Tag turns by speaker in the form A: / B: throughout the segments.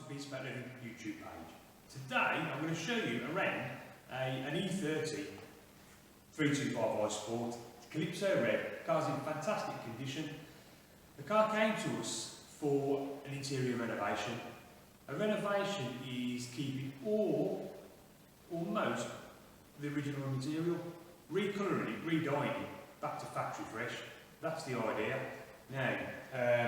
A: to Bespoke YouTube page. Today I'm going to show you around an e30 325i Sport. It's Calypso red, car's in fantastic condition. The car came to us for an interior renovation. A renovation is keeping all or most the original material, recolouring it, redyeing it back to factory fresh. That's the idea. Now,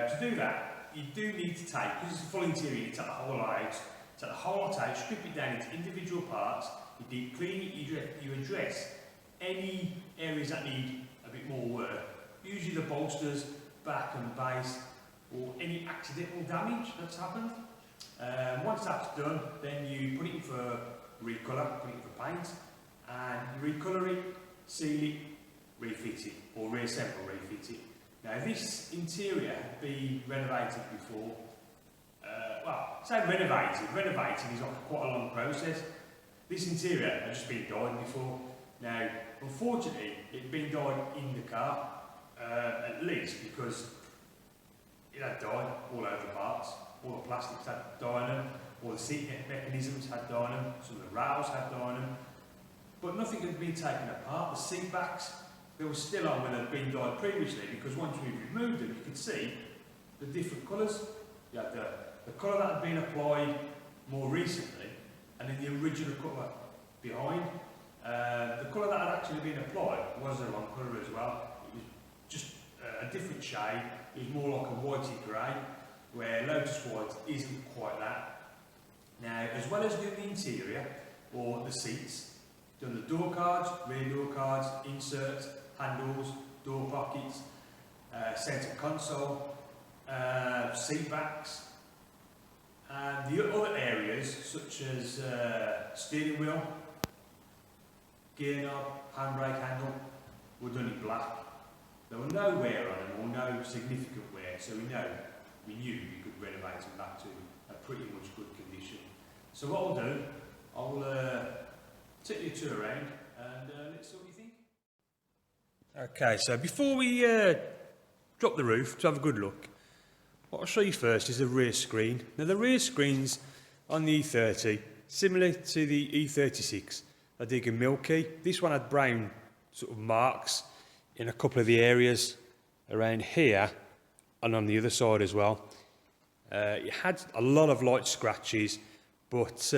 A: to do that, you do need to take, because it's a full interior, you take the whole lot out, take the whole lot out, strip it down into individual parts, you deep clean it, you address any areas that need a bit more work, usually the bolsters, back and base, or any accidental damage that's happened. Once that's done, then you put it in for recolour, put it in for paint, and you recolour it, seal it, refit it, or reassemble, refit it. Now this interior had been renovated before, well, say renovated, renovating is quite a long process. This interior had just been dyed before. Now, unfortunately, it had been dyed in the car, at least because it had dye all over the parts, all the plastics had dye on them, all the seat mechanisms had dye on them, some of the rails had dye on them, but nothing had been taken apart. The seat backs, they were still on when they'd been dyed previously, because once we removed them, you could see the different colours. You had the colour that had been applied more recently, and then the original colour behind. The colour that had actually been applied was the wrong colour as well. It was just a different shade. It was more like a whitey grey, where Lotus white isn't quite that. Now, as well as doing the interior, or the seats, done the door cards, rear door cards, inserts, handles, door pockets, centre console, seat backs, and the other areas such as steering wheel, gear knob, handbrake handle were done in black. There were no wear on them, or no significant wear, so we knew we could renovate them back to a pretty much good condition. So what I'll do, I'll take you a tour around and let's see what you think. Okay, so before we drop the roof to have a good look, what I'll show you first is the rear screen. Now the rear screens on the E30, similar to the E36, are dig and milky. This one had brown sort of marks in a couple of the areas around here and on the other side as well. It had a lot of light scratches, but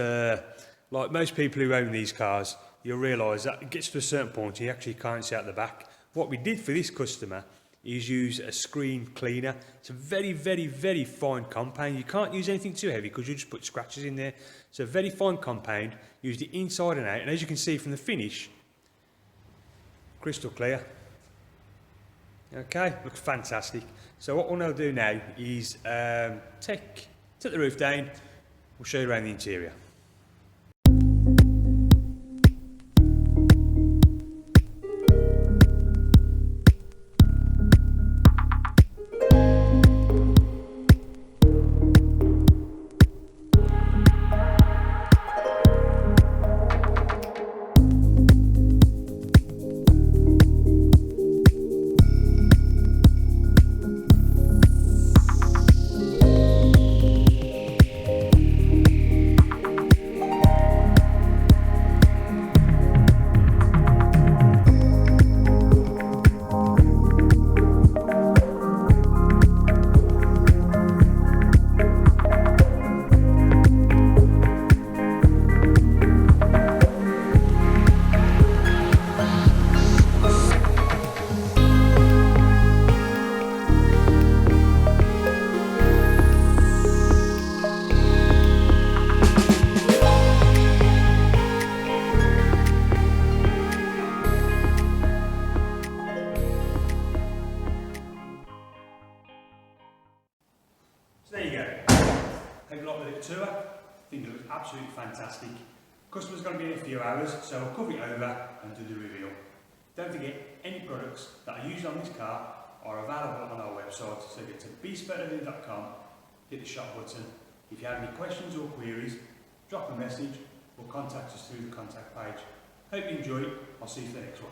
A: like most people who own these cars, you'll realise that it gets to a certain point you actually can't see out the back. What we did for this customer is use a screen cleaner. It's a very, very, very fine compound. You can't use anything too heavy because you just put scratches in there. So a very fine compound, used it inside and out, and as you can see from the finish, crystal clear. Okay, looks fantastic. So what we'll now do now is take the roof down. We'll show you around the interior. So there you go. Hope you like the little tour. I think it looks absolutely fantastic. Customer's going to be in a few hours, so I'll cover it over and do the reveal. Don't forget, any products that are used on this car are available on our website, so get to bespoke.com, hit the shop button. If you have any questions or queries, drop a message or contact us through the contact page. Hope you enjoy it. I'll see you for the next one.